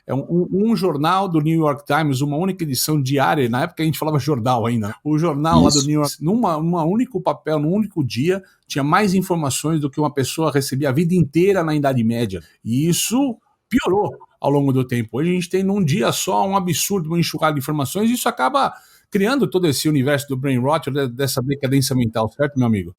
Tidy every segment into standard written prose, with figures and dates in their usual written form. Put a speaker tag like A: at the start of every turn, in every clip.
A: É um jornal do New York Times, uma única edição diária, na época a gente falava jornal ainda, né? O jornal lá do New York, num único papel, num único dia, tinha mais informações do que uma pessoa recebia a vida inteira na Idade Média. E isso piorou ao longo do tempo. Hoje a gente tem num dia só um absurdo, uma enxurrada de informações, e isso acaba criando todo esse universo do brain rot, dessa decadência mental, certo, meu amigo?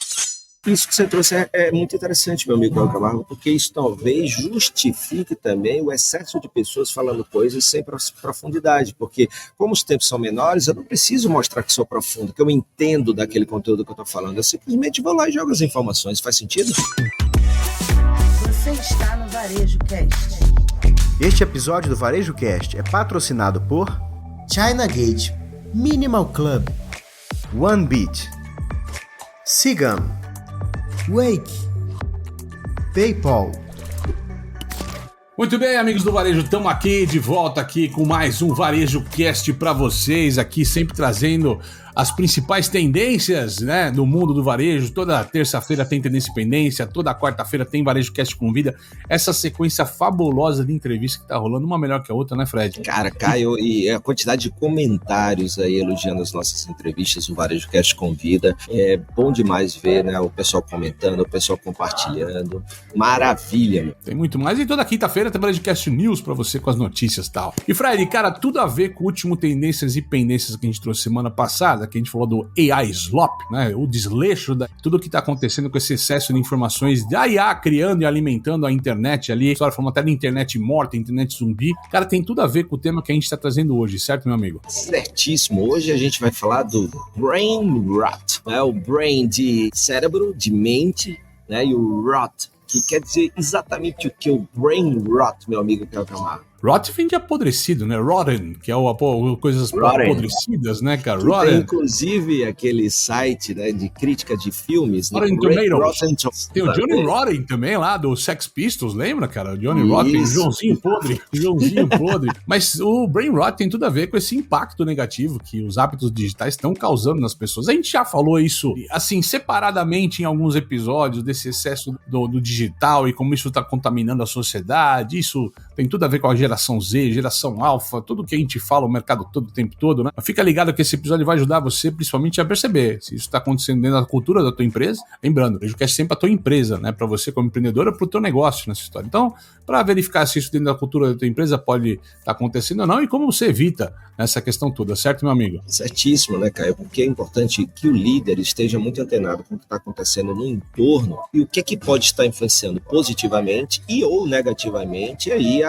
B: Isso que você trouxe é muito interessante, meu amigo Paulo Camargo, porque isso talvez justifique também o excesso de pessoas falando coisas sem profundidade, porque como os tempos são menores, eu não preciso mostrar que sou profundo, que eu entendo daquele conteúdo que eu estou falando, eu simplesmente vou lá e jogo as informações. Faz sentido?
C: Você está no Varejo Cast.
D: Este episódio do Varejo Cast é patrocinado por
E: China Gate, Minimal Club,
D: OneBeat, Sigam,
E: Wake,
D: PayPal.
A: Muito bem, amigos do Varejo, estamos aqui de volta aqui com mais um Varejo Cast para vocês, aqui sempre trazendo as principais tendências, né, do mundo do varejo. Toda terça-feira tem Tendência e Pendência, toda quarta-feira tem Varejo Cast Convida. Essa sequência fabulosa de entrevistas que tá rolando, uma melhor que a outra, né, Fred?
B: Cara, Caio, e a quantidade de comentários aí elogiando as nossas entrevistas, o Varejo Cast Convida. É bom demais ver, né, o pessoal comentando, o pessoal compartilhando. Maravilha, meu.
A: Tem muito mais. E toda quinta-feira tem Varejo Cast News pra você com as notícias e tal. E, Fred, cara, tudo a ver com o último Tendências e Pendências que a gente trouxe semana passada, que a gente falou do AI Slop, né? O desleixo de tudo que está acontecendo com esse excesso de informações da IA criando e alimentando a internet ali. A história falando até da internet morta, internet zumbi. Cara, tem tudo a ver com o tema que a gente está trazendo hoje, certo, meu amigo?
B: Certíssimo. Hoje a gente vai falar do brain rot, né? O brain de cérebro, de mente, né? E o rot, que quer dizer exatamente o que o brain rot, meu amigo Caio Camargo.
A: Rot vem de apodrecido, né? Rotten, que é coisas apodrecidas, né, cara?
B: Rotten. Tem inclusive aquele site, né, de crítica de filmes.
A: Rotten Tomatoes. Tem o Johnny Rotten também lá, do Sex Pistols, lembra, cara? O Johnny Rotten, Joãozinho podre. Mas o Brain Rot tem tudo a ver com esse impacto negativo que os hábitos digitais estão causando nas pessoas. A gente já falou isso, assim, separadamente em alguns episódios, desse excesso do digital e como isso está contaminando a sociedade. Isso tem tudo a ver com a geração Z, geração alfa, tudo que a gente fala, o mercado todo, o tempo todo, né? Fica ligado que esse episódio vai ajudar você, principalmente, a perceber se isso está acontecendo dentro da cultura da tua empresa. Lembrando, eu quero sempre a tua empresa, né? Para você como empreendedora, para o teu negócio nessa história. Então, para verificar se isso dentro da cultura da tua empresa pode estar acontecendo ou não e como você evita essa questão toda, certo, meu amigo?
B: Certíssimo, né, Caio? Porque é importante que o líder esteja muito antenado com o que está acontecendo no entorno e o que é que pode estar influenciando positivamente e ou negativamente aí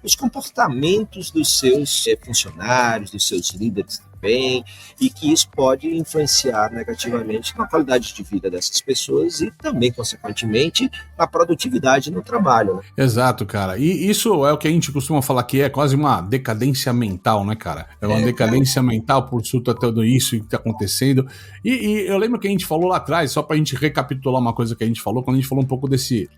B: os comportamentos dos seus funcionários, dos seus líderes também, e que isso pode influenciar negativamente na qualidade de vida dessas pessoas e também, consequentemente, na produtividade no trabalho, né?
A: Exato, cara. E isso é o que a gente costuma falar que é quase uma decadência mental, né, cara? É uma decadência mental por tudo isso que está acontecendo. E eu lembro que a gente falou lá atrás, só pra gente recapitular uma coisa que a gente falou, quando a gente falou um pouco desse...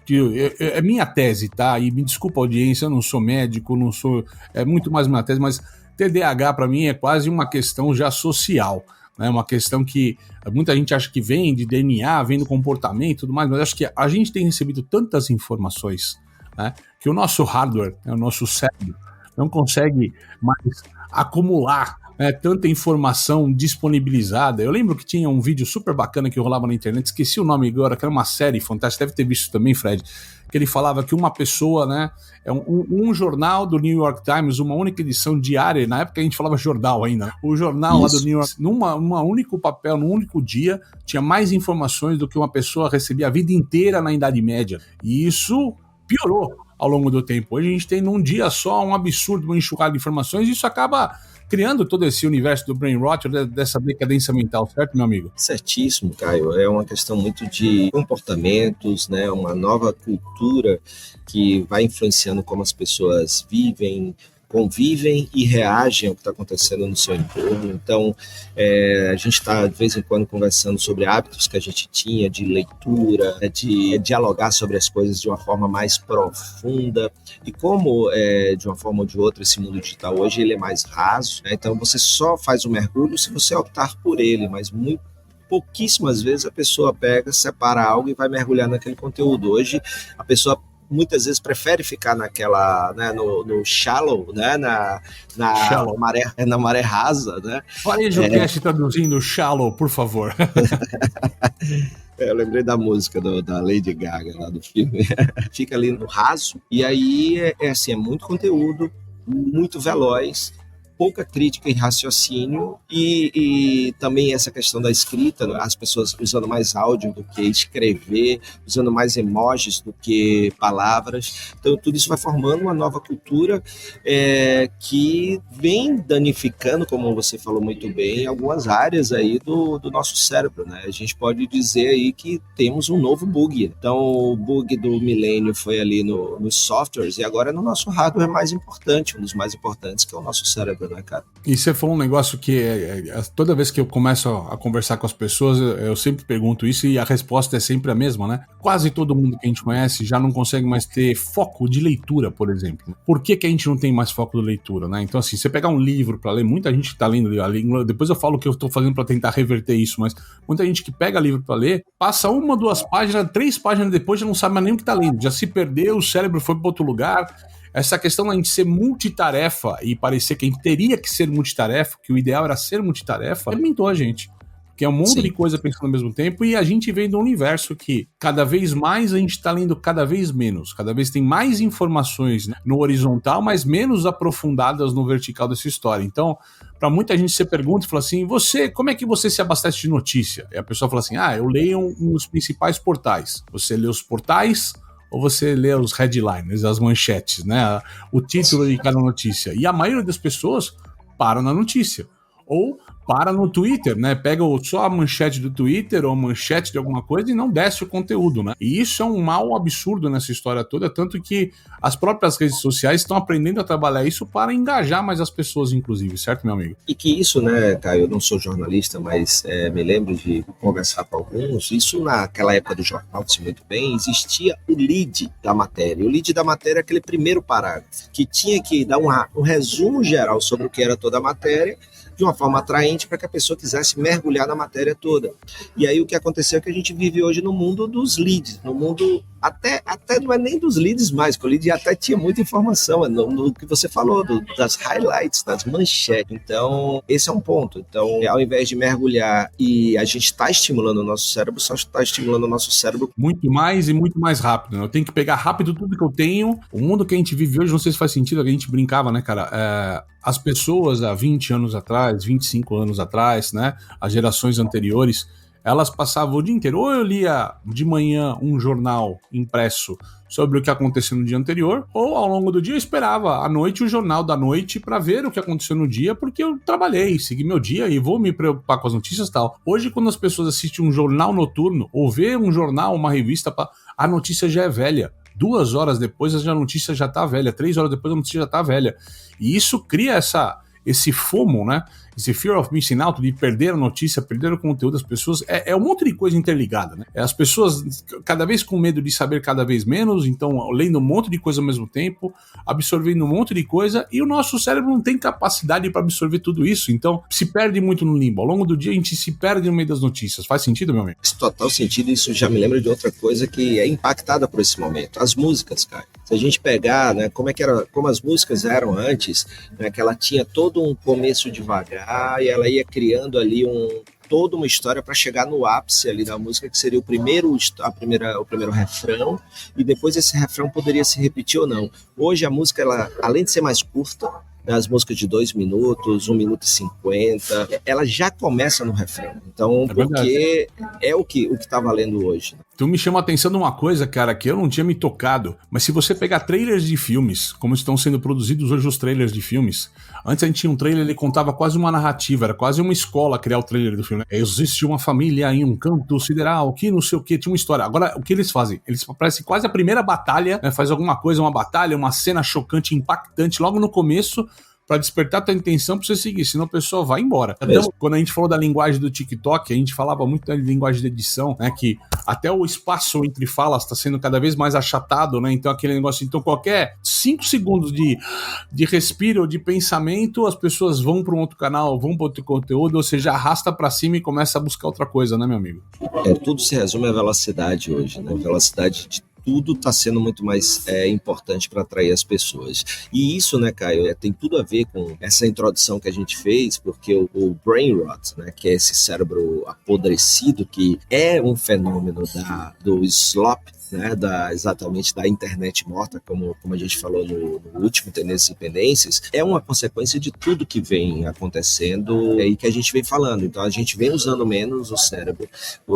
A: É minha tese, tá? E me desculpa a audiência, eu não sou médico, não sou... É muito mais minha tese, mas TDAH para mim é quase uma questão já social, né? Uma questão que muita gente acha que vem de DNA, vem do comportamento e tudo mais, mas acho que a gente tem recebido tantas informações, né, que o nosso hardware, né, o nosso cérebro, não consegue mais acumular, né, tanta informação disponibilizada. Eu lembro que tinha um vídeo super bacana que rolava na internet, esqueci o nome agora, que era uma série fantástica, deve ter visto também, Fred, que ele falava que uma pessoa, né, é um jornal do New York Times, uma única edição diária, na época a gente falava jornal ainda, né? O jornal lá do New York, num único papel, num único dia, tinha mais informações do que uma pessoa recebia a vida inteira na Idade Média. E isso piorou ao longo do tempo. Hoje a gente tem num dia só um absurdo, uma enxurrada de informações, e isso acaba criando todo esse universo do brain rot, dessa decadência mental, certo, meu amigo?
B: Certíssimo, Caio. É uma questão muito de comportamentos, né? Uma nova cultura que vai influenciando como as pessoas vivem, convivem e reagem ao que está acontecendo no seu entorno. Então, a gente está, de vez em quando, conversando sobre hábitos que a gente tinha de leitura, de dialogar sobre as coisas de uma forma mais profunda. E como, de uma forma ou de outra, esse mundo digital hoje ele é mais raso, né? Então você só faz o mergulho se você optar por ele, mas pouquíssimas vezes a pessoa pega, separa algo e vai mergulhar naquele conteúdo. Hoje, a pessoa muitas vezes prefere ficar naquela, né, no shallow, né,
A: Shallow.
B: na maré rasa, né?
A: Varejo Cast traduzindo shallow, por favor.
B: Eu lembrei da música da Lady Gaga lá do filme. Fica ali no raso, e aí assim, é muito conteúdo, muito veloz, pouca crítica e raciocínio, e também essa questão da escrita, as pessoas usando mais áudio do que escrever, usando mais emojis do que palavras. Então tudo isso vai formando uma nova cultura que vem danificando, como você falou muito bem, algumas áreas aí do nosso cérebro, né? A gente pode dizer aí que temos um novo bug. Então o bug do milênio foi ali nos softwares, e agora é no nosso hardware mais importante, um dos mais importantes, que é o nosso cérebro, né, cara?
A: E você falou um negócio que toda vez que eu começo a conversar com as pessoas, eu sempre pergunto isso e a resposta é sempre a mesma, né? Quase todo mundo que a gente conhece já não consegue mais ter foco de leitura, por exemplo. Por que a gente não tem mais foco de leitura, né? Então, assim, você pegar um livro para ler, muita gente tá lendo a língua, depois eu falo o que eu tô fazendo para tentar reverter isso, mas muita gente que pega livro para ler, passa 1, 2 páginas, 3 páginas depois já não sabe mais nem o que tá lendo, já se perdeu, o cérebro foi para outro lugar. Essa questão da gente ser multitarefa e parecer que a gente teria que ser multitarefa, que o ideal era ser multitarefa, alimentou a gente. Que é um monte de coisa pensando ao mesmo tempo, e a gente vem de um universo que cada vez mais a gente está lendo cada vez menos. Cada vez tem mais informações, né, no horizontal, mas menos aprofundadas no vertical dessa história. Então, para muita gente você pergunta e fala assim, como é que você se abastece de notícia? E a pessoa fala assim, eu leio os principais portais. Você lê os portais, ou você lê os headlines, as manchetes, né? O título de cada notícia. E a maioria das pessoas para na notícia. Ou para no Twitter, né? Pega só a manchete do Twitter ou a manchete de alguma coisa e não desce o conteúdo, né? E isso é um mal absurdo nessa história toda, tanto que as próprias redes sociais estão aprendendo a trabalhar isso para engajar mais as pessoas, inclusive, certo, meu amigo?
B: E que isso, né, Caio, eu não sou jornalista, mas me lembro de conversar com alguns, isso naquela época do jornal, se muito bem, existia o lead da matéria. O lead da matéria é aquele primeiro parágrafo, que tinha que dar um resumo geral sobre o que era toda a matéria, de uma forma atraente para que a pessoa quisesse mergulhar na matéria toda. E aí o que aconteceu é que a gente vive hoje no mundo dos leads, no mundo até não é nem dos leads mais, porque o lead até tinha muita informação, no que você falou, das highlights, das manchetes. Então, esse é um ponto. Então, ao invés de mergulhar e a gente está estimulando o nosso cérebro, só está estimulando o nosso cérebro
A: muito mais e muito mais rápido, né? Eu tenho que pegar rápido tudo que eu tenho. O mundo que a gente vive hoje, não sei se faz sentido, a gente brincava, né, cara? As pessoas há 20 anos atrás, 25 anos atrás, né, as gerações anteriores, elas passavam o dia inteiro, ou eu lia de manhã um jornal impresso sobre o que aconteceu no dia anterior, ou ao longo do dia eu esperava à noite o jornal da noite para ver o que aconteceu no dia, porque eu trabalhei, segui meu dia e vou me preocupar com as notícias e tal. Hoje, quando as pessoas assistem um jornal noturno, ou vê um jornal, uma revista, a notícia já é velha. 2 horas depois a notícia já tá velha, 3 horas depois a notícia já tá velha. E isso cria esse FOMO, né? Esse fear of missing out, de perder a notícia, perder o conteúdo das pessoas, é um monte de coisa interligada, né? As pessoas cada vez com medo de saber cada vez menos, então lendo um monte de coisa ao mesmo tempo, absorvendo um monte de coisa, e o nosso cérebro não tem capacidade para absorver tudo isso, então se perde muito no limbo. Ao longo do dia a gente se perde no meio das notícias. Faz sentido, meu amigo?
B: Faz total sentido, isso já me lembra de outra coisa que é impactada por esse momento, as músicas, cara. Se a gente pegar, né, como as músicas eram antes, né, que ela tinha todo um começo devagar, e ela ia criando ali toda uma história para chegar no ápice ali da música, que seria o primeiro refrão, e depois esse refrão poderia se repetir ou não. Hoje a música, ela, além de ser mais curta, né, as músicas de 2 minutos, 1 minuto e 50, ela já começa no refrão. Então, porque é o que tá valendo hoje.
A: Tu me chama a atenção de uma coisa, cara, que eu não tinha me tocado, mas se você pegar trailers de filmes, como estão sendo produzidos hoje os trailers de filmes, antes a gente tinha um trailer, ele contava quase uma narrativa, era quase uma escola criar o trailer do filme. Existe uma família em um canto sideral, que não sei o que, tinha uma história. Agora, o que eles fazem? Eles parecem quase a primeira batalha, né, faz alguma coisa, uma batalha, uma cena chocante, impactante, logo no começo, para despertar tua intenção pra você seguir, senão a pessoa vai embora. Então, quando a gente falou da linguagem do TikTok, a gente falava muito da linguagem de edição, né, que até o espaço entre falas está sendo cada vez mais achatado, né, então aquele negócio, então qualquer 5 segundos de respiro, de pensamento, as pessoas vão para um outro canal, vão para outro conteúdo, ou seja, arrasta para cima e começa a buscar outra coisa, né, meu amigo?
B: Tudo se resume à velocidade hoje, né, velocidade de tudo está sendo muito mais importante para atrair as pessoas. E isso, né, Caio, tem tudo a ver com essa introdução que a gente fez, porque o brain rot, né, que é esse cérebro apodrecido, que é um fenômeno do slop, né, exatamente da internet morta, como a gente falou no último Tendências e Pendências, é uma consequência de tudo que vem acontecendo e que a gente vem falando. Então a gente vem usando menos o cérebro,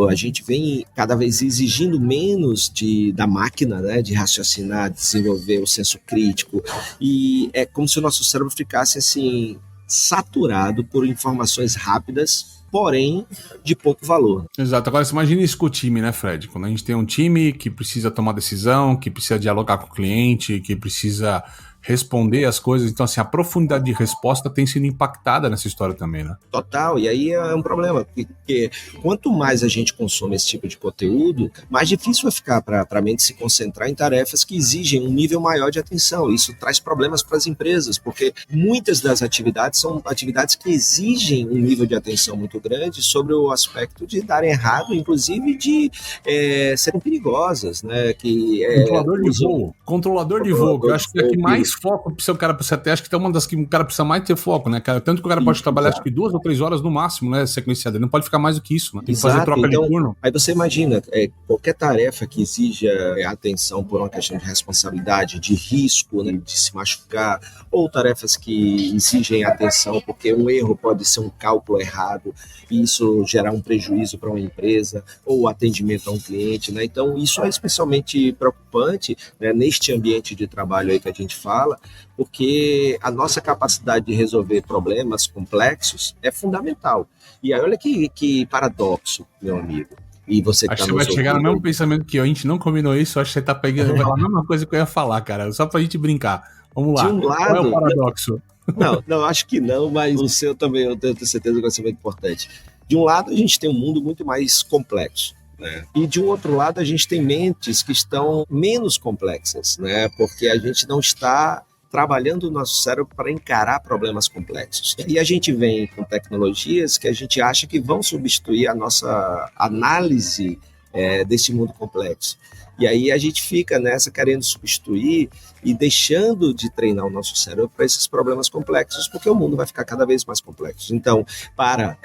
B: a gente vem cada vez exigindo menos da máquina, né, de raciocinar, de desenvolver o senso crítico, e é como se o nosso cérebro ficasse assim saturado por informações rápidas, porém de pouco valor.
A: Exato. Agora você imagina isso com o time, né, Fred? Quando a gente tem um time que precisa tomar decisão, que precisa dialogar com o cliente, que precisa responder as coisas. Então, assim, a profundidade de resposta tem sido impactada nessa história também, né?
B: Total, e aí é um problema, porque quanto mais a gente consome esse tipo de conteúdo, mais difícil vai ficar para a mente se concentrar em tarefas que exigem um nível maior de atenção. Isso traz problemas para as empresas, porque muitas das atividades são atividades que exigem um nível de atenção muito grande sobre o aspecto de dar errado, inclusive de serem perigosas, né?
A: Controlador de voo, que eu acho que é a que mais foco precisa o cara precisa ter, acho que é uma das que o cara precisa mais ter foco, né, cara? Tanto que o cara pode trabalhar acho que 2 ou 3 horas no máximo, né, sequenciado, ele não pode ficar mais do que isso, né? Tem que fazer troca de turno.
B: Aí você imagina, qualquer tarefa que exija atenção por uma questão de responsabilidade, de risco, né, de se machucar, ou tarefas que exigem atenção porque um erro pode ser um cálculo errado e isso gerar um prejuízo para uma empresa, ou atendimento a um cliente, né? Então isso é especialmente preocupante, né, neste ambiente de trabalho aí que a gente fala, porque a nossa capacidade de resolver problemas complexos é fundamental. E aí olha que paradoxo, meu amigo. E você
A: acho que você vai chegar no mesmo pensamento que eu, a gente não combinou isso, acho que você tá pegando a mesma coisa que eu ia falar, cara, só pra gente brincar. Vamos lá, qual é o paradoxo?
B: Não, acho que não, mas o seu também, eu tenho certeza que vai ser muito importante. De um lado, a gente tem um mundo muito mais complexo, né? E de um outro lado, a gente tem mentes que estão menos complexas, né? Porque a gente não está trabalhando o nosso cérebro para encarar problemas complexos. E a gente vem com tecnologias que a gente acha que vão substituir a nossa análise desse mundo complexo. E aí a gente fica nessa querendo substituir e deixando de treinar o nosso cérebro para esses problemas complexos, porque o mundo vai ficar cada vez mais complexo. Então, para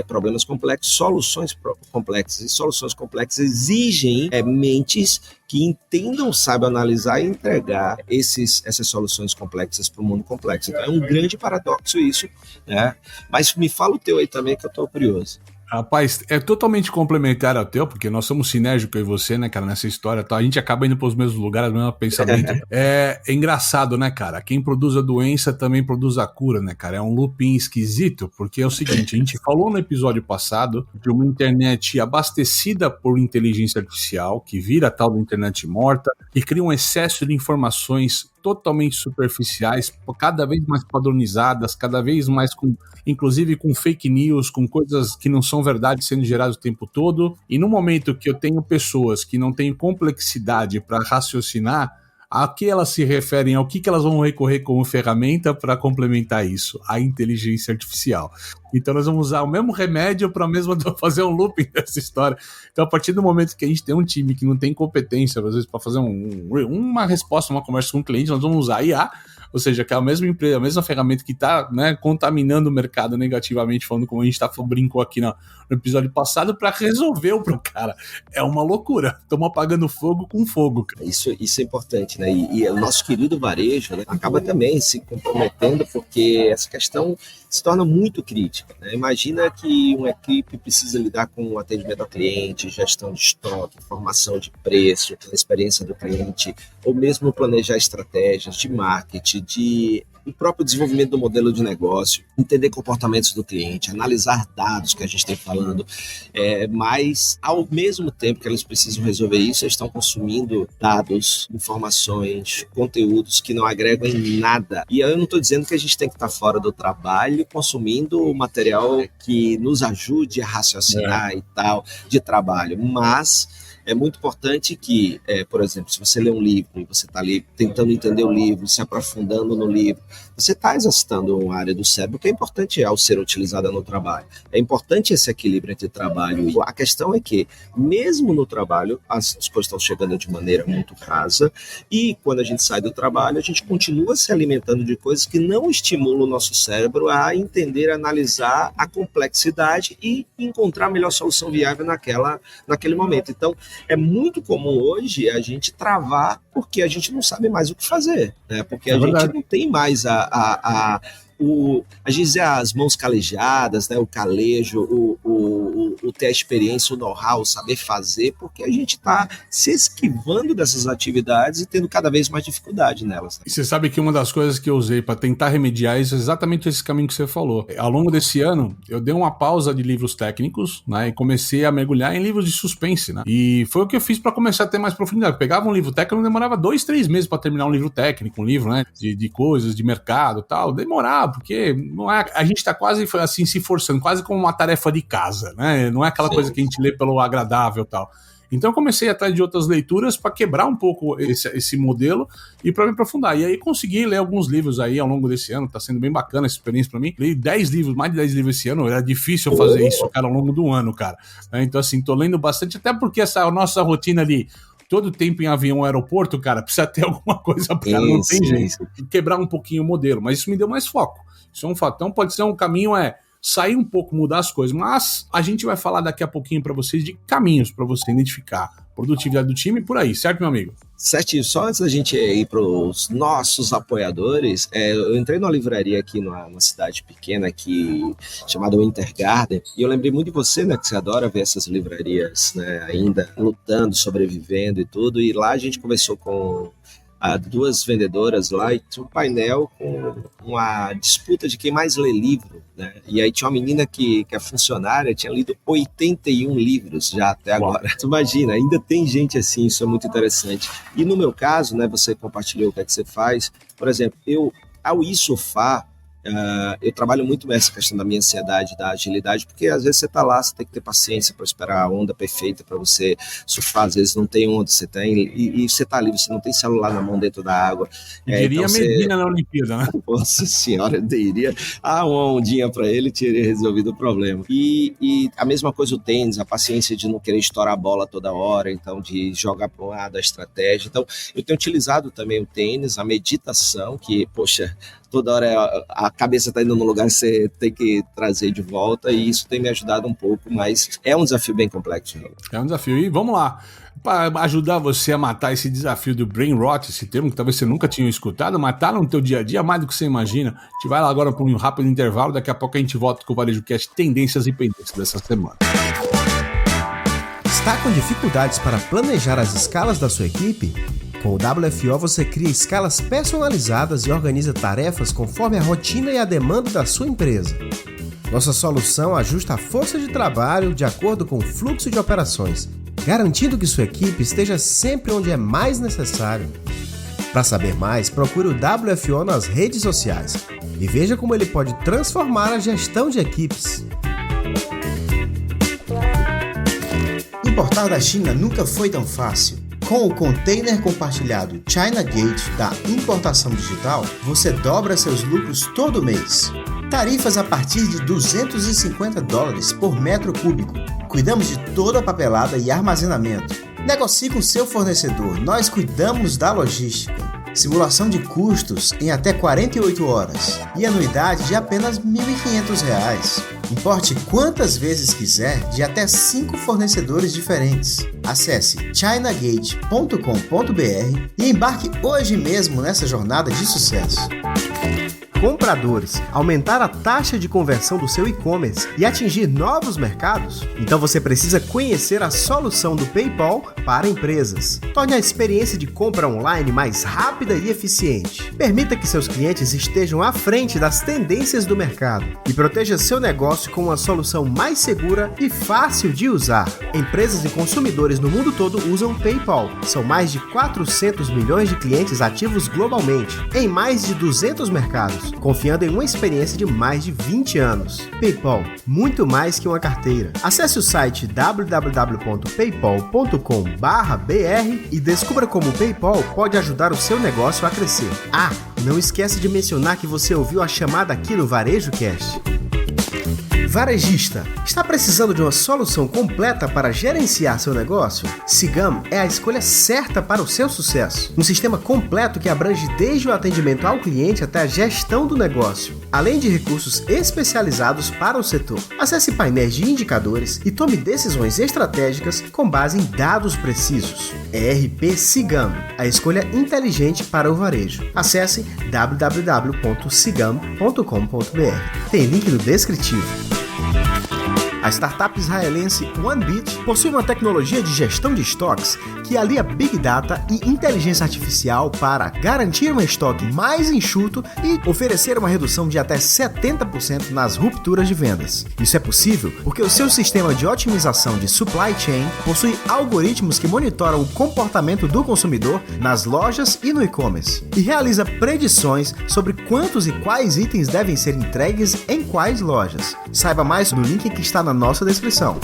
B: problemas complexos, soluções complexas, e soluções complexas exigem mentes que entendam, saibam analisar e entregar essas soluções complexas para o mundo complexo. Então é um grande paradoxo isso, né? Mas me fala o teu aí também, que eu estou curioso.
A: Rapaz, é totalmente complementar ao teu, porque nós somos sinérgicos, eu e você, né, cara, nessa história, tá? A gente acaba indo pros mesmos lugares, o mesmo pensamento. É engraçado, né, cara? Quem produz a doença também produz a cura, né, cara? É um looping esquisito, porque é o seguinte, a gente falou no episódio passado de uma internet abastecida por inteligência artificial, que vira a tal da internet morta, e cria um excesso de informações totalmente superficiais, cada vez mais padronizadas, cada vez mais inclusive com fake news, com coisas que não são verdade sendo geradas o tempo todo. E no momento que eu tenho pessoas que não têm complexidade para raciocinar, a que elas se referem, ao que elas vão recorrer como ferramenta para complementar isso? A inteligência artificial. Então nós vamos usar o mesmo remédio para fazer um looping dessa história. Então a partir do momento que a gente tem um time que não tem competência, às vezes, para fazer uma resposta, uma conversa com o cliente, nós vamos usar a IA, ou seja, que é a mesma empresa, a mesma ferramenta que está, né, contaminando o mercado negativamente, falando como a gente brincou aqui no episódio passado, para resolver o problema. Cara, é uma loucura. Estamos apagando fogo com fogo. Cara.
B: Isso é importante, né? E o nosso querido varejo, né, acaba também se comprometendo, porque essa questão se torna muito crítica, né? Imagina que uma equipe precisa lidar com o atendimento ao cliente, gestão de estoque, informação de preço, experiência do cliente, ou mesmo planejar estratégias de marketing, o próprio desenvolvimento do modelo de negócio, entender comportamentos do cliente, analisar dados que a gente tem falando, mas ao mesmo tempo que eles precisam resolver isso, eles estão consumindo dados, informações, conteúdos que não agregam em nada. E eu não estou dizendo que a gente tem que estar fora do trabalho consumindo material que nos ajude a raciocinar e tal, de trabalho, mas é muito importante que, por exemplo, se você lê um livro e você está ali tentando entender o livro, se aprofundando no livro, você está exercitando uma área do cérebro que é importante ao ser utilizada no trabalho. É importante esse equilíbrio entre trabalho e... A questão é que, mesmo no trabalho, as coisas estão chegando de maneira muito rasa, e quando a gente sai do trabalho, a gente continua se alimentando de coisas que não estimulam o nosso cérebro a entender, analisar a complexidade e encontrar a melhor solução viável naquele momento. Então, é muito comum hoje a gente travar porque a gente não sabe mais o que fazer, né? Porque a gente não tem mais a gente diz as mãos calejadas, né? O calejo, o ter a experiência, o know-how, o saber fazer, porque a gente está se esquivando dessas atividades e tendo cada vez mais dificuldade nelas. Né?
A: E você sabe que uma das coisas que eu usei para tentar remediar isso é exatamente esse caminho que você falou. Ao longo desse ano, eu dei uma pausa de livros técnicos, né? E comecei a mergulhar em livros de suspense, né? E foi o que eu fiz para começar a ter mais profundidade. Eu pegava um livro técnico, demorava 2-3 meses para terminar um livro técnico, um livro, né? De coisas, de mercado e tal. Demorava, porque não é, a gente está quase assim se forçando, quase como uma tarefa de casa, né? Não é aquela coisa que a gente lê pelo agradável e tal. Então eu comecei atrás de outras leituras para quebrar um pouco esse modelo e para me aprofundar. E aí consegui ler alguns livros aí ao longo desse ano, tá sendo bem bacana essa experiência para mim. Li 10 livros, mais de 10 livros esse ano, era difícil fazer isso, cara, ao longo do ano, cara. Então assim, tô lendo bastante, até porque essa nossa rotina ali, todo tempo em avião, aeroporto, cara, precisa ter alguma coisa para não tem jeito. Quebrar um pouquinho o modelo, mas isso me deu mais foco. Isso é um fato. Então pode ser um caminho, sair um pouco, mudar as coisas, mas a gente vai falar daqui a pouquinho para vocês de caminhos para você identificar produtividade do time por aí, certo, meu amigo?
B: Certinho, só antes da gente ir para os nossos apoiadores, eu entrei numa livraria aqui numa cidade pequena aqui, chamada Winter Garden, e eu lembrei muito de você, né, que você adora ver essas livrarias, né, ainda lutando, sobrevivendo e tudo, e lá a gente conversou com duas vendedoras lá e tinha um painel com uma disputa de quem mais lê livro, né? E aí tinha uma menina que é funcionária, tinha lido 81 livros já até agora. Tu imagina, ainda tem gente assim, isso é muito interessante. E no meu caso, né, você compartilhou o que é que você faz. Por exemplo, ao ir surfar, eu trabalho muito nessa questão da minha ansiedade, da agilidade, porque às vezes você tá lá, você tem que ter paciência para esperar a onda perfeita para você surfar, às vezes não tem onda, você tem, e você tá ali, você não tem celular na mão dentro da água.
A: Diria então Medina na Olimpíada, né?
B: Nossa senhora, eu diria, uma ondinha para ele teria resolvido o problema. E a mesma coisa o tênis, a paciência de não querer estourar a bola toda hora, então de jogar para um lado, a estratégia. Então eu tenho utilizado também o tênis, a meditação, que, poxa, toda hora a cabeça está indo no lugar, você tem que trazer de volta, e isso tem me ajudado um pouco, mas é um desafio bem complexo. Né?
A: É um desafio, e vamos lá. Para ajudar você a matar esse desafio do brain rot, esse termo que talvez você nunca tinha escutado, matar no teu dia a dia mais do que você imagina. A gente vai lá agora para um rápido intervalo, daqui a pouco a gente volta com o Varejo Cast Tendências e Pendências dessa semana.
E: Está com dificuldades para planejar as escalas da sua equipe? Com o WFO você cria escalas personalizadas e organiza tarefas conforme a rotina e a demanda da sua empresa. Nossa solução ajusta a força de trabalho de acordo com o fluxo de operações, garantindo que sua equipe esteja sempre onde é mais necessário. Para saber mais, procure o WFO nas redes sociais e veja como ele pode transformar a gestão de equipes. Importar da China nunca foi tão fácil. Com o container compartilhado China Gate da Importação Digital, você dobra seus lucros todo mês. Tarifas a partir de $250 por metro cúbico. Cuidamos de toda a papelada e armazenamento. Negocie com seu fornecedor, nós cuidamos da logística. Simulação de custos em até 48 horas e anuidade de apenas R$ 1.500. Importe quantas vezes quiser de até 5 fornecedores diferentes. Acesse chinagate.com.br e embarque hoje mesmo nessa jornada de sucesso. Compradores, aumentar a taxa de conversão do seu e-commerce e atingir novos mercados? Então você precisa conhecer a solução do PayPal para empresas. Torne a experiência de compra online mais rápida e eficiente. Permita que seus clientes estejam à frente das tendências do mercado e proteja seu negócio com uma solução mais segura e fácil de usar. Empresas e consumidores no mundo todo usam PayPal. São mais de 400 milhões de clientes ativos globalmente, em mais de 200 mercados.
D: anos, confiando em uma experiência de mais de 20 anos. PayPal, muito mais que uma carteira. Acesse o site www.paypal.com/br e descubra como o PayPal pode ajudar o seu negócio a crescer. Ah, não esquece de mencionar que você ouviu a chamada aqui no Varejo Cast. Varejista, está precisando de uma solução completa para gerenciar seu negócio? Cigam é a escolha certa para o seu sucesso. Um sistema completo que abrange desde o atendimento ao cliente até a gestão do negócio, além de recursos especializados para o setor. Acesse painéis de indicadores e tome decisões estratégicas com base em dados precisos. ERP Cigam, a escolha inteligente para o varejo. Acesse www.cigam.com.br. Tem link no descritivo. A startup israelense OneBit possui uma tecnologia de gestão de estoques que alia Big Data e inteligência artificial para garantir um estoque mais enxuto e oferecer uma redução de até 70% nas rupturas de vendas. Isso é possível porque o seu sistema de otimização de supply chain possui algoritmos que monitoram o comportamento do consumidor nas lojas e no e-commerce e realiza predições sobre quantos e quais itens devem ser entregues em quais lojas. Saiba mais no link que está na nossa descrição.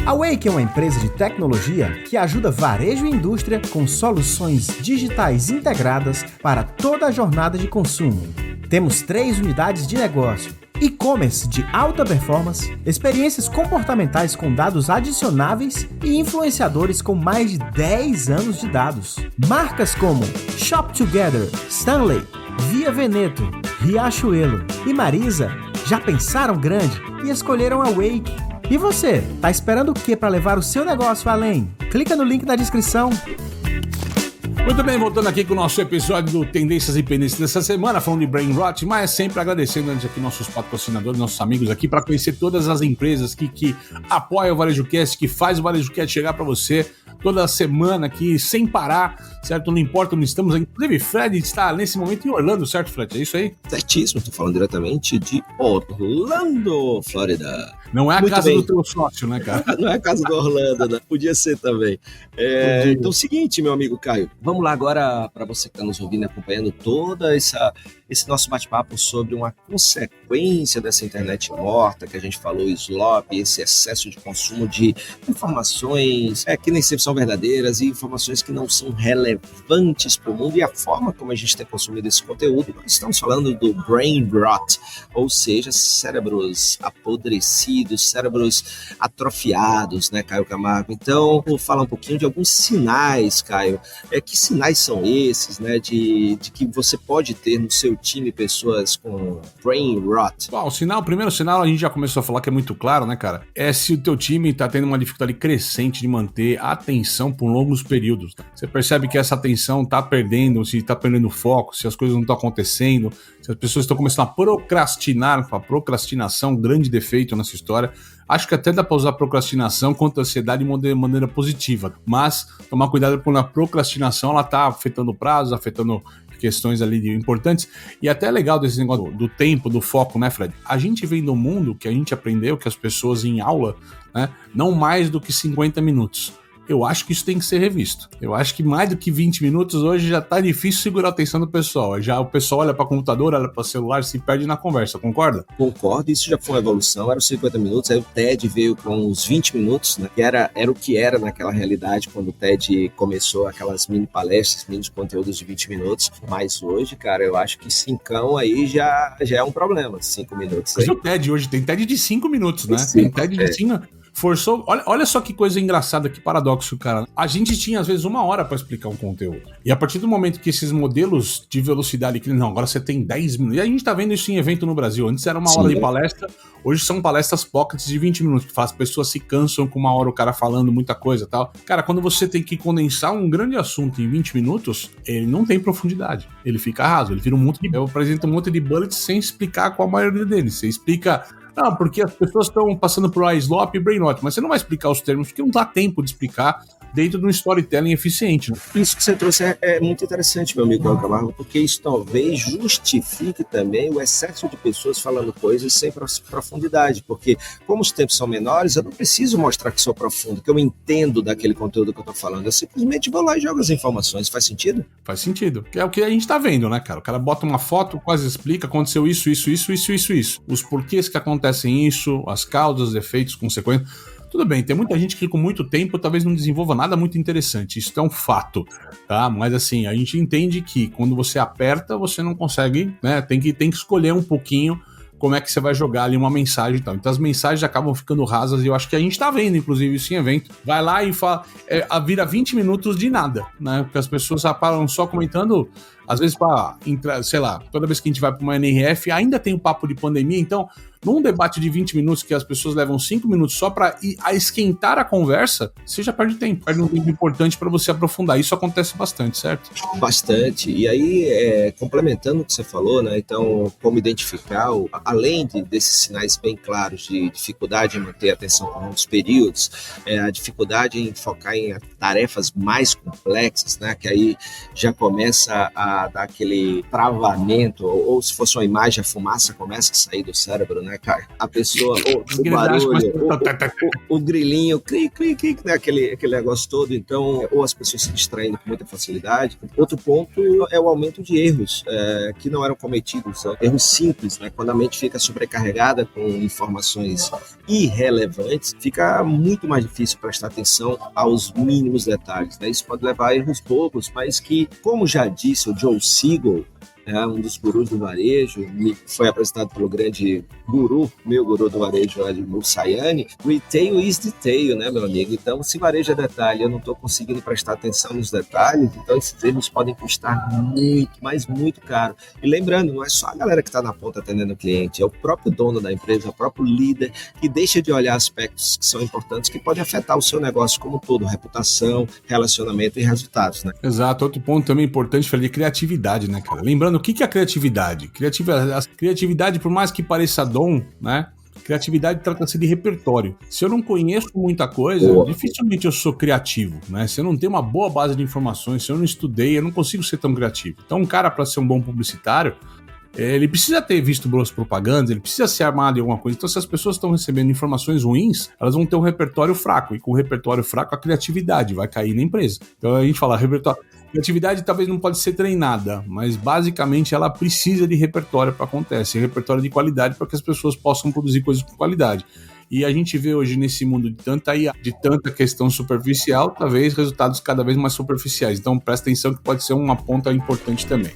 D: A Wake é uma empresa de tecnologia que ajuda varejo e indústria com soluções digitais integradas para toda a jornada de consumo. Temos 3 unidades de negócio: e-commerce de alta performance, experiências comportamentais com dados adicionáveis e influenciadores com mais de 10 anos de dados. Marcas como Shop Together, Stanley, Via Veneto, Riachuelo e Marisa já pensaram grande e escolheram a Wake. E você, tá esperando o que para levar o seu negócio além? Clica no link na descrição.
A: Muito bem, voltando aqui com o nosso episódio do Tendências e Pendências dessa semana, falando de Brain Rot, mas sempre agradecendo antes aqui nossos patrocinadores, nossos amigos aqui, para conhecer todas as empresas que apoiam o Varejo Cast, que faz o Varejo Cast chegar para você toda semana aqui, sem parar, certo? Não importa onde estamos. Inclusive, Fred está nesse momento em Orlando, certo, Fred? É isso aí?
B: Certíssimo, estou falando diretamente de Orlando, Flórida.
A: Não é a casa do teu sócio, né, cara?
B: Não é a casa do Orlando, né? Podia ser também. Então é o seguinte, meu amigo Caio, vamos lá agora para você que está nos ouvindo e acompanhando toda esse nosso bate-papo sobre uma consequência dessa internet morta, que a gente falou, slop, esse excesso de consumo de informações que nem sempre são verdadeiras e informações que não são relevantes para o mundo e a forma como a gente tem consumido esse conteúdo. Nós estamos falando do brain rot, ou seja, cérebros apodrecidos, cérebros atrofiados, né, Caio Camargo? Então, vou falar um pouquinho de alguns sinais, Caio. Que sinais são esses, né, de que você pode ter no seu time pessoas com brain rot?
A: Bom, o primeiro sinal, a gente já começou a falar que é muito claro, né, cara? É se o teu time tá tendo uma dificuldade crescente de manter a atenção por longos períodos. Você percebe que essa atenção tá perdendo, se tá perdendo foco, se as coisas não estão acontecendo, se as pessoas estão começando a procrastinar. A procrastinação, grande defeito nessa história. Acho que até dá para usar procrastinação contra a ansiedade de maneira positiva, mas tomar cuidado quando a procrastinação ela tá afetando prazos, afetando questões ali importantes, e até é legal desse negócio do tempo, do foco, né, Fred? A gente vem do mundo que a gente aprendeu que as pessoas em aula, né, não mais do que 50 minutos. Eu acho que isso tem que ser revisto. Eu acho que mais do que 20 minutos hoje já tá difícil segurar a atenção do pessoal. Já o pessoal olha para computador, olha para celular, se perde na conversa, concorda?
B: Concordo, isso já foi uma evolução, era os 50 minutos, aí o TED veio com os 20 minutos, né, que era o que era naquela realidade quando o TED começou aquelas mini palestras, mini conteúdos de 20 minutos, mas hoje, cara, eu acho que 5 aí já é um problema, 5 minutos aí.
A: Mas o TED hoje tem TED de 5 minutos, né? Tem TED de 5. Forçou. Olha só que coisa engraçada, que paradoxo, cara. A gente tinha, às vezes, 1 hora para explicar um conteúdo. E a partir do momento que esses modelos de velocidade, que não, agora você tem 10 minutos. E a gente tá vendo isso em evento no Brasil. Antes era 1 hora de palestra, hoje são palestras pockets de 20 minutos. As pessoas se cansam com 1 hora o cara falando muita coisa e tal. Cara, quando você tem que condensar um grande assunto em 20 minutos, ele não tem profundidade. Ele fica raso, ele vira eu apresento um monte de bullets sem explicar qual a maioria deles. Você explica Não, porque as pessoas estão passando por iSlop e Brainrot, mas você não vai explicar os termos, porque não dá tempo de explicar dentro de um storytelling eficiente. Né?
B: Isso que você trouxe é muito interessante, meu amigo Camargo, porque isso talvez justifique também o excesso de pessoas falando coisas sem profundidade, porque como os tempos são menores, eu não preciso mostrar que sou profundo, que eu entendo daquele conteúdo que eu estou falando, eu simplesmente vou lá e jogo as informações. Faz sentido?
A: Faz sentido, que é o que a gente tá vendo, né, cara? O cara bota uma foto, quase explica, aconteceu isso, os porquês que acontecem isso, as causas, efeitos, consequências. Tudo bem, tem muita gente que com muito tempo talvez não desenvolva nada muito interessante, isso é um fato, tá? Mas assim, a gente entende que quando você aperta, você não consegue, né? Tem que escolher um pouquinho como é que você vai jogar ali uma mensagem e tal. Então as mensagens acabam ficando rasas e eu acho que a gente tá vendo, inclusive, isso em evento. Vai lá e fala, vira 20 minutos de nada, né? Porque as pessoas param só comentando, às vezes pra entrar, sei lá, toda vez que a gente vai pra uma NRF, ainda tem o papo de pandemia, então num debate de 20 minutos que as pessoas levam 5 minutos só para esquentar a conversa, você já perde tempo. Perde um tempo importante para você aprofundar. Isso acontece bastante, certo?
B: Bastante. E aí, complementando o que você falou, né? Então, como identificar, além desses sinais bem claros de dificuldade em manter a atenção por longos períodos, a dificuldade em focar em tarefas mais complexas, né? Que aí já começa a dar aquele travamento, ou se fosse uma imagem, a fumaça começa a sair do cérebro, né, cara? A pessoa, o barulho, o grilinho, clique, né? Aquele negócio todo. Então, ou as pessoas se distraindo com muita facilidade. Outro ponto é o aumento de erros que não eram cometidos, erros simples, né? Quando a mente fica sobrecarregada com informações irrelevantes, fica muito mais difícil prestar atenção aos mínimos detalhes, né? Isso pode levar a erros bobos, mas que, como já disse o Joe Siegel, um dos gurus do varejo, foi apresentado pelo grande guru, meu guru do varejo, o Sayane, retail is detail, né, meu amigo? Então, se varejo é detalhe, eu não estou conseguindo prestar atenção nos detalhes, então esses erros podem custar muito, mas muito caro. E lembrando, não é só a galera que está na ponta atendendo o cliente, é o próprio dono da empresa, é o próprio líder, que deixa de olhar aspectos que são importantes, que podem afetar o seu negócio como um todo, reputação, relacionamento e resultados, né?
A: Exato. Outro ponto também importante, falei de criatividade, né, cara? Lembrando, o que é a criatividade? Criatividade, por mais que pareça dom, né? Criatividade trata-se de repertório. Se eu não conheço muita coisa, dificilmente eu sou criativo, né? Se eu não tenho uma boa base de informações, se eu não estudei, eu não consigo ser tão criativo. Então, um cara, para ser um bom publicitário, ele precisa ter visto boas propagandas, ele precisa ser armado em alguma coisa. Então, se as pessoas estão recebendo informações ruins, elas vão ter um repertório fraco. E com o repertório fraco, a criatividade vai cair na empresa. Então, a gente fala, criatividade talvez não pode ser treinada, mas basicamente ela precisa de repertório para acontecer. Repertório de qualidade para que as pessoas possam produzir coisas com qualidade. E a gente vê hoje nesse mundo de tanta questão superficial, talvez resultados cada vez mais superficiais. Então, presta atenção que pode ser uma ponta importante também.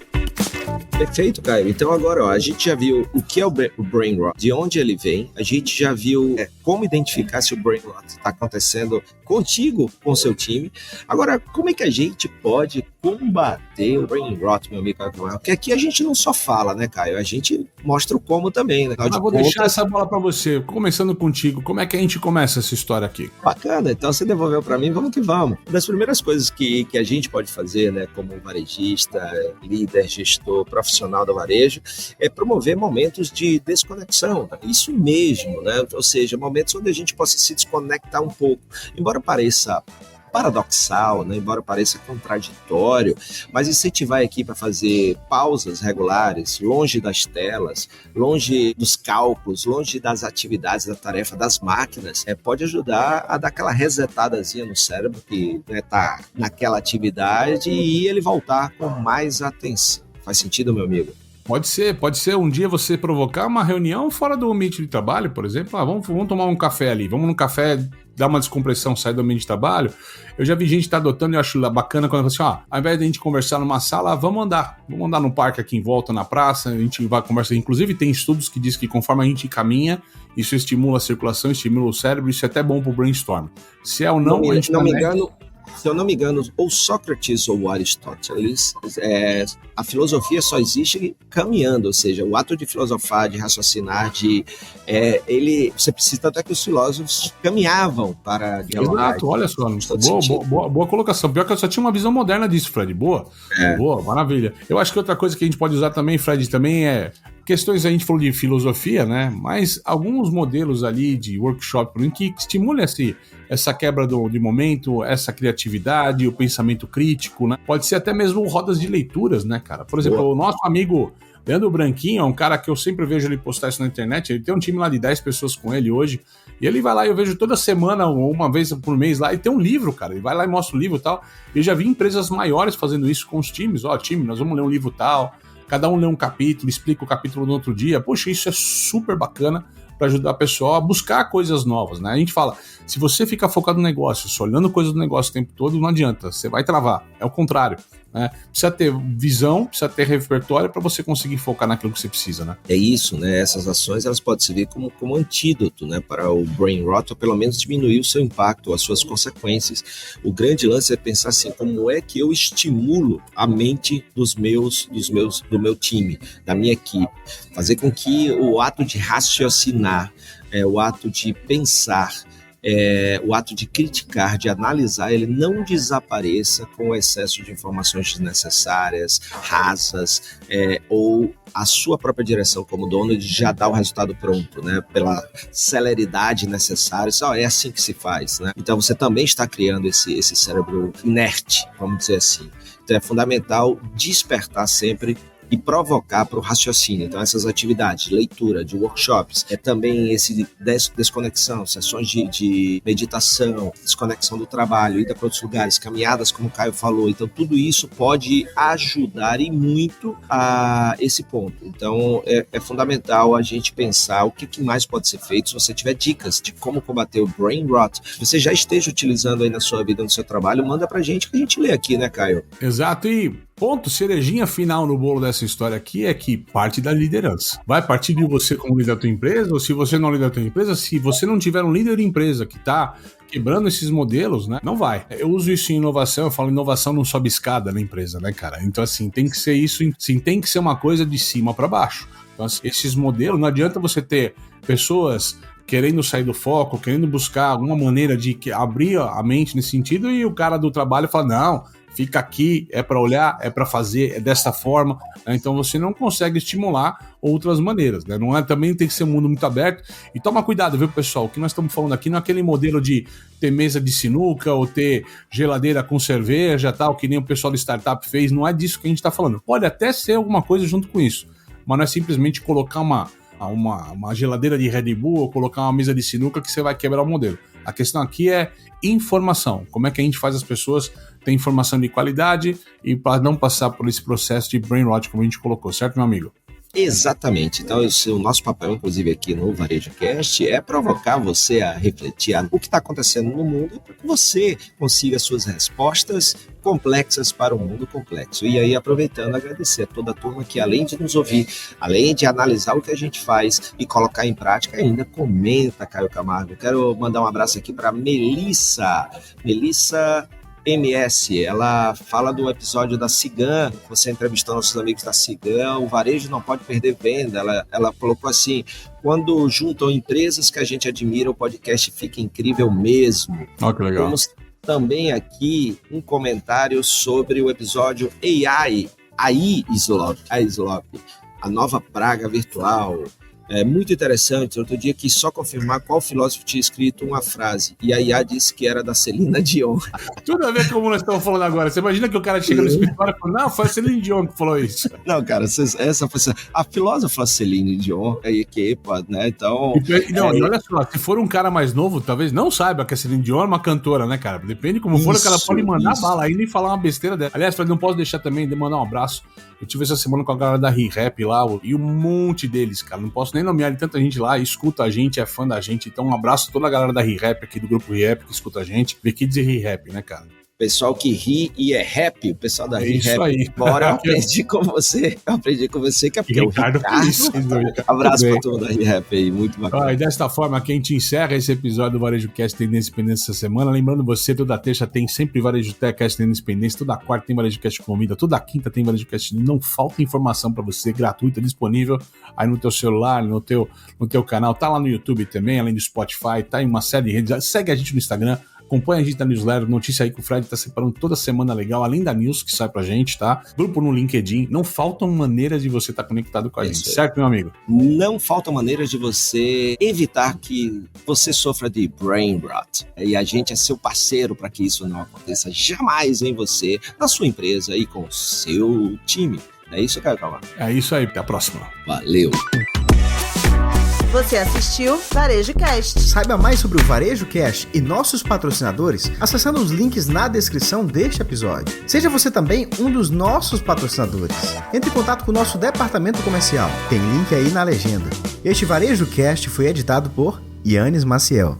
B: Perfeito, Caio. Então agora, a gente já viu o que é o Brain Rot, de onde ele vem, a gente já viu como identificar se o Brain Rot está acontecendo contigo, com o seu time. Agora, como é que a gente pode combater o Brain Rot, meu amigo Caio? Porque aqui a gente não só fala, né, Caio? A gente mostra o como também, né?
A: Vou deixar essa bola para você. Começando contigo, como é que a gente começa essa história aqui?
B: Bacana, então você devolveu para mim, vamos que vamos. Uma das primeiras coisas que a gente pode fazer, né, como varejista, líder, gestor, profissional do varejo, é promover momentos de desconexão, né? Isso mesmo, né? Ou seja, momentos onde a gente possa se desconectar um pouco. Embora pareça paradoxal, né? Embora pareça contraditório, mas incentivar a equipe a fazer pausas regulares, longe das telas, longe dos cálculos, longe das atividades, da tarefa das máquinas, pode ajudar a dar aquela resetadazinha no cérebro que está naquela atividade e ele voltar com mais atenção. Faz sentido, meu amigo?
A: Pode ser um dia você provocar uma reunião fora do ambiente de trabalho, por exemplo. Vamos tomar um café ali, vamos num café, dar uma descompressão, sair do ambiente de trabalho. Eu já vi gente que tá adotando e eu acho bacana quando fala assim, ao invés de a gente conversar numa sala, vamos andar no parque aqui em volta, na praça, a gente vai conversar. Inclusive tem estudos que dizem que conforme a gente caminha, isso estimula a circulação, estimula o cérebro, isso é até bom pro brainstorm. Se é ou não, a gente
B: se eu não me engano, ou Sócrates ou Aristóteles, a filosofia só existe caminhando, ou seja, o ato de filosofar, de raciocinar, você precisa até que os filósofos caminhavam para dialogar.
A: Exato, olha só, boa colocação. Pior que eu só tinha uma visão moderna disso, Fred. Boa, maravilha. Eu acho que outra coisa que a gente pode usar também, Fred, também é questões, a gente falou de filosofia, né? Mas alguns modelos ali de workshop que estimulem essa quebra de momento, essa criatividade, o pensamento crítico, né? Pode ser até mesmo rodas de leituras, né, cara? Por exemplo, o nosso amigo Leandro Branquinho é um cara que eu sempre vejo ele postar isso na internet. Ele tem um time lá de 10 pessoas com ele hoje. E ele vai lá, eu vejo toda semana, ou uma vez por mês lá, e tem um livro, cara. Ele vai lá e mostra o livro e tal. Eu já vi empresas maiores fazendo isso com os times. Time, nós vamos ler um livro tal. Cada um lê um capítulo, explica o capítulo no outro dia. Poxa, isso é super bacana para ajudar a pessoa a buscar coisas novas, né? A gente fala, se você ficar focado no negócio, só olhando coisas do negócio o tempo todo, não adianta, você vai travar. É o contrário, né? Precisa ter visão, precisa ter repertório para você conseguir focar naquilo que você precisa, né?
B: É isso, né? Essas ações, elas podem servir como antídoto, né? Para o brain rot, ou pelo menos diminuir o seu impacto, as suas consequências. O grande lance é pensar assim, como é que eu estimulo a mente do meu time, da minha equipe. Fazer com que o ato de raciocinar, o ato de pensar, o ato de criticar, de analisar, ele não desapareça com o excesso de informações desnecessárias, rasas, ou a sua própria direção como dono de já dar o resultado pronto, né? Pela celeridade necessária, é assim que se faz, né? Então você também está criando esse cérebro inerte, vamos dizer assim. Então é fundamental despertar sempre e provocar para o raciocínio. Então, essas atividades de leitura, de workshops, também esse desconexão, sessões de meditação, desconexão do trabalho, ida para outros lugares, caminhadas, como o Caio falou. Então, tudo isso pode ajudar e muito a esse ponto. Então, é fundamental a gente pensar o que mais pode ser feito. Se você tiver dicas de como combater o brain rot, se você já esteja utilizando aí na sua vida, no seu trabalho, manda pra gente que a gente lê aqui, né, Caio?
A: Exato, e ponto, cerejinha final no bolo dessa história aqui é que parte da liderança. Vai partir de você como líder da tua empresa, ou se você não é líder da tua empresa, se você não tiver um líder de empresa que tá quebrando esses modelos, né, não vai. Eu uso isso em inovação, eu falo inovação não sobe escada na empresa, né, cara? Então, assim, tem que ser isso, sim, tem que ser uma coisa de cima para baixo. Então, assim, esses modelos, não adianta você ter pessoas querendo sair do foco, querendo buscar alguma maneira de abrir a mente nesse sentido, e o cara do trabalho fala, não, fica aqui, é para olhar, é para fazer, é dessa forma, né? Então você não consegue estimular outras maneiras, né? Não é, também tem que ser um mundo muito aberto. E toma cuidado, viu, pessoal? O que nós estamos falando aqui não é aquele modelo de ter mesa de sinuca ou ter geladeira com cerveja, tal, que nem o pessoal do startup fez. Não é disso que a gente está falando. Pode até ser alguma coisa junto com isso, mas não é simplesmente colocar uma geladeira de Red Bull ou colocar uma mesa de sinuca que você vai quebrar o modelo. A questão aqui é informação. Como é que a gente faz as pessoas ter informação de qualidade e para não passar por esse processo de brain rot, como a gente colocou, certo, meu amigo?
B: Exatamente. Então, o nosso papel, inclusive, aqui no Varejo Cast, é provocar você a refletir o que está acontecendo no mundo para que você consiga suas respostas complexas para um mundo complexo. E aí, aproveitando, agradecer a toda a turma que, além de nos ouvir, além de analisar o que a gente faz e colocar em prática, ainda comenta, Caio Camargo. Quero mandar um abraço aqui para Melissa MS, ela fala do episódio da Cigan, você entrevistou nossos amigos da Cigan, o varejo não pode perder venda, ela colocou assim, quando juntam empresas que a gente admira, o podcast fica incrível mesmo.
A: Oh, que legal.
B: Temos também aqui um comentário sobre o episódio AI Slop, a nova praga virtual. É muito interessante, outro dia quis só confirmar qual filósofo tinha escrito uma frase, e a IA disse que era da Celine Dion.
A: Tudo a ver com como nós estamos falando agora. Você imagina que o cara chega no escritório e fala, não, foi a Celine Dion que falou isso.
B: Não, cara, essa foi a filósofa Celine Dion, né, então...
A: E olha só, se for um cara mais novo, talvez não saiba que a Celine Dion é uma cantora, né, cara? Depende como for, que ela pode mandar bala ainda e falar uma besteira dela. Aliás, não posso deixar também de mandar um abraço. Eu tive essa semana com a galera da ReHap lá, e um monte deles, cara. Não posso nem nomear tanta gente lá, escuta a gente, é fã da gente. Então um abraço a toda a galera da ReHap aqui, do grupo ReHap, que escuta a gente. Kids e ReHap, né, cara?
B: Pessoal que ri e é rap, o pessoal da ReHap.
A: Isso aí.
B: Bora, eu aprendi com você que é porque o Ricardo. Abraço pra toda a ReHap aí, muito bacana.
A: E desta forma, aqui a gente encerra esse episódio do Varejo Cast Tendência Independência essa semana. Lembrando você, toda terça tem sempre Varejo Cast Tendência Independência, toda quarta tem Varejo Cast Comida, toda quinta tem Varejo Cast. Não falta informação pra você, gratuita, disponível aí no teu celular, no teu canal. Tá lá no YouTube também, além do Spotify, tá em uma série de redes. Segue a gente no Instagram, acompanha a gente na newsletter, notícia aí que o Fred tá separando toda semana legal, além da news que sai pra gente, tá? Grupo no LinkedIn, não faltam maneiras de você estar conectado com a gente, certo, meu amigo?
B: Não faltam maneiras de você evitar que você sofra de brain rot. E a gente é seu parceiro para que isso não aconteça jamais em você, na sua empresa e com o seu time. É isso, Caio Camargo?
A: É isso aí, até a próxima.
B: Valeu!
C: Você assistiu Varejo Cast.
D: Saiba mais sobre o Varejo Cast e nossos patrocinadores acessando os links na descrição deste episódio. Seja você também um dos nossos patrocinadores. Entre em contato com o nosso departamento comercial. Tem link aí na legenda. Este Varejo Cast foi editado por Yannis Maciel.